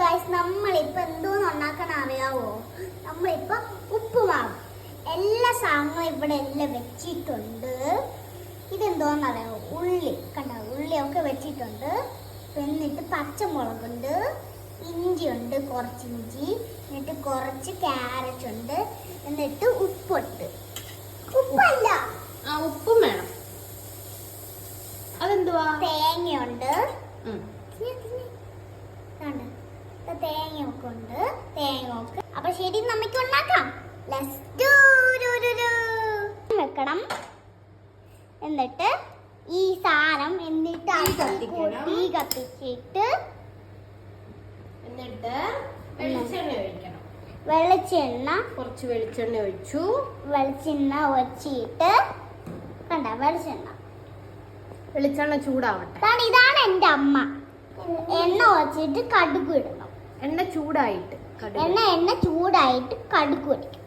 Guys, നമ്മളിപ്പോ എന്തോന്ന് ഉണ്ടാക്കാൻ അറിയാവോ? നമ്മളിപ്പോ ഉപ്പുമാവ് എല്ലാ സാധനങ്ങളും ഇവിടെ എല്ലാം വെച്ചിട്ടുണ്ട്. ഇതെന്തോന്നറിയാവോ? ഉള്ളി കണ്ടോ, ഉള്ളിയൊക്കെ വെച്ചിട്ടുണ്ട്. എന്നിട്ട് പച്ചമുളകുണ്ട്, ഇഞ്ചിയുണ്ട്, കുറച്ച് ഇഞ്ചി, എന്നിട്ട് കുറച്ച് ക്യാരറ്റ് ഉണ്ട്, എന്നിട്ട് ഉപ്പിട്ട്. ഉപ്പല്ല, ഉപ്പും വേണം. അതെന്തുവാ? തേങ്ങയുണ്ട്, തേങ്ങയൊക്കെ ഉണ്ട്, തേങ്ങയൊക്കെ. അപ്പൊ ശരി, നമുക്ക് ഉണ്ടാക്കാം. വെക്കണം. എന്നിട്ട് ഈ സാധനം എന്നിട്ട് തീ കത്തിച്ചിട്ട് എന്നിട്ട് വെളിച്ചെണ്ണ ഒഴിക്കണം. വെളിച്ചെണ്ണ കുറച്ച് വെളിച്ചെണ്ണ ഒഴിച്ചു. വെളിച്ചെണ്ണ ഒഴിച്ചിട്ട് കണ്ട വെളിച്ചെണ്ണ ചൂടാവട്ടെ. ഇതാണ് എന്റെ അമ്മ. എണ്ണ ഒഴിച്ചിട്ട് കടുക് ഇടണം. എണ്ണ ചൂടായിട്ട് എണ്ണ ചൂടായിട്ട് കടുക് പൊടിക്കും.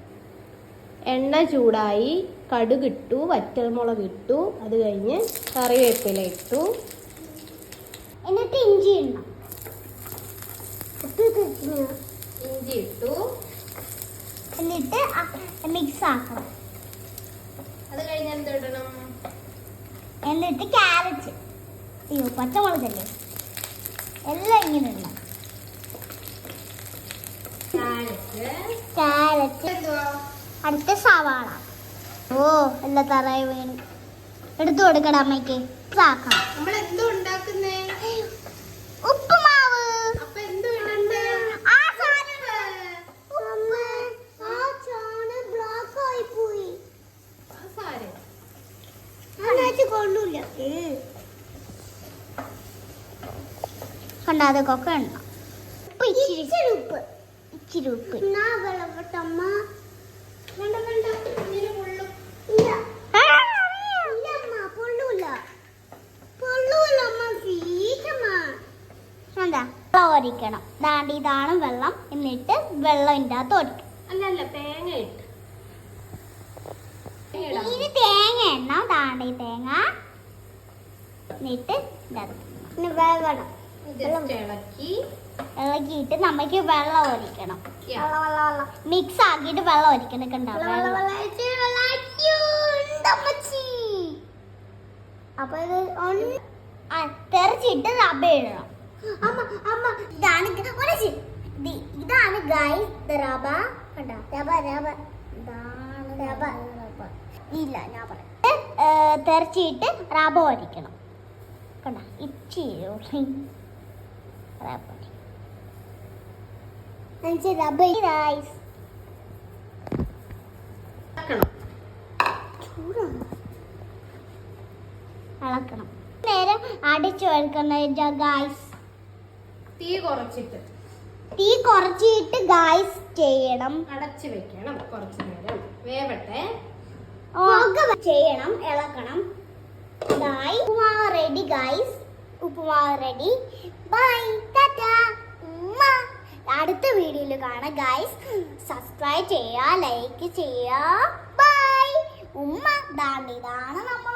എണ്ണ ചൂടായി കടുക് ഇട്ടു, വറ്റൽമുളക് ഇട്ടു, അത് കഴിഞ്ഞ് കറിവേപ്പില ഇട്ടു, എന്നിട്ട് ഇഞ്ചി ഇടണം. ഇഞ്ചി ഇട്ടു, എന്നിട്ട് മിക്സ് ആക്കണം. അത് കഴിഞ്ഞ് എന്തിടണം? എന്നിട്ട് ക്യാരറ്റ്, പച്ചമുളകല്ലേ, എല്ലാം ഇങ്ങനെ ഇടണം. ക്യാരറ്റ്, അടുത്ത സവാള. ഓ, എല്ലാം തറയി വീണ് എടുത്തു കൊടുക്കണം അമ്മയ്ക്ക്. ആക്കണം. നമ്മൾ എന്തോ ഉണ്ടാക്കുന്നേ? ഉപ്പുമാവ്. അപ്പൊ എന്തോ ഇടണ്ടേ? കൊള്ളൂല. കണ്ടാതെ കൊക്ക എണ്ണ. ഇച്ചിരി ഉപ്പ്. ഒരിക്കണം. ഇതാണ് വെള്ളം. എന്നിട്ട് വെള്ളം ഇതിൻ്റെ അകത്ത് ഒരിക്കണം. അല്ലല്ല, തേങ്ങ ഇട്ട്. ഇനി തേങ്ങ എണ്ണ. ഈ തേങ്ങ എന്നിട്ട് വേവണം. ഇളക്കിയിട്ട് നമുക്ക് വെള്ളം ഒഴിക്കണം. മിക്സ് ആക്കിയിട്ട് വെള്ളം ഒഴിക്കണം. അപ്പൊ ഇത് തെറിച്ചിട്ട് റബ്ബ ഇടണം. ഇതാണ് ഗൈസ് റബ. ഇല്ല, ഞാൻ പറയാം. തെറിച്ചിട്ട് റബ ഒഴിക്കണം. കണ്ട, ഇച്ചിരി ഇളക്കണം. നേരം അടിച്ചു വെക്കണം ഗൈസ്. തീ കുറച്ചിട്ട് ഗൈസ് ചെയ്യണം. അടച്ചു വെക്കണം. കുറച്ചു നേരം വേവട്ടെ. ചെയ്യണം, ഇളക്കണം. ഉപ്പുമാവ് റെഡി ഗൈസ്. ഉപ്പുമാവ് റെഡി. ബൈ, ടാറ്റാ. അടുത്ത വീഡിയോയിൽ കാണാം ഗൈസ്. സബ്സ്ക്രൈബ് ചെയ്യുക, ലൈക്ക് ചെയ്യുക. ബൈ. ഇതാണ് നമ്മൾ